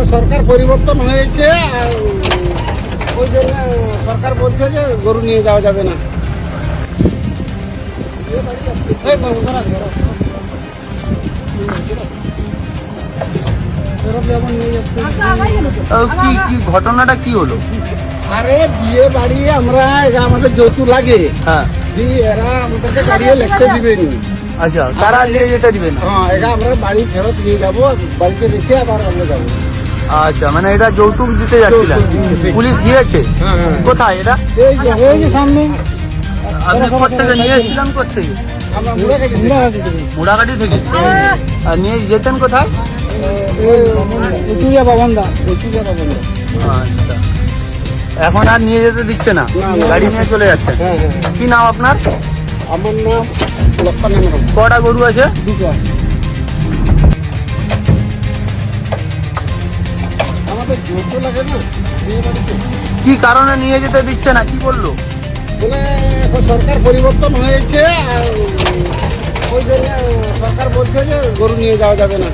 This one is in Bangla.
এখন সরকার পরিবর্তন হয়েছে আর ওই জন্য সরকার বলছে যে গরু নিয়ে যাওয়া যাবে না। কি কি ঘটনাটা কি হলো? আরে বিয়ে বাড়ি আমরা এরা আমাদের যৌতুক লাগে, হ্যাঁ দিয়ে এরা আমাদেরকে গাড়িয়ে লিখতে দিবেনি। আচ্ছা, তারা নিয়ে যেতে দিবে না? হ্যাঁ, এরা আমরা বাড়ি ফেরত নিয়ে যাবো, বাড়িতে রেখে আবার আমরা যাবো। আচ্ছা, মানে এটা যৌতুক দিতে যাচ্ছিলেন, পুলিশ গিয়েছে? হ্যাঁ হ্যাঁ, কোথায় এটা? এই যে সামনে। আপনি কোথেকে নিয়ে এসেছিলেন? কোথেকে? আমরা মুড়াঘাটি থেকে। মুড়াঘাটি থেকে? আর নিয়ে যেতেন কোথায়? উচুরিয়া বাবন্দা। উচুরিয়া বাবন্দা। আচ্ছা, এখন আর নিয়ে যেতে দিচ্ছে না, গাড়ি নিয়ে চলে যাচ্ছে। হ্যাঁ হ্যাঁ, কি নাম আপনার? আমার নাম লক্ষণ হেমরম। কটা গরু আছে? দুটো। আমাদের যৌতুক লাগে না বিয়ে বাড়িতে। কি কারণে নিয়ে যেতে দিচ্ছে না, কি বললো? বলে এখন সরকার পরিবর্তন হয়েছে আর ওই জন্য সরকার বলছে যে গরু নিয়ে যাওয়া যাবে না।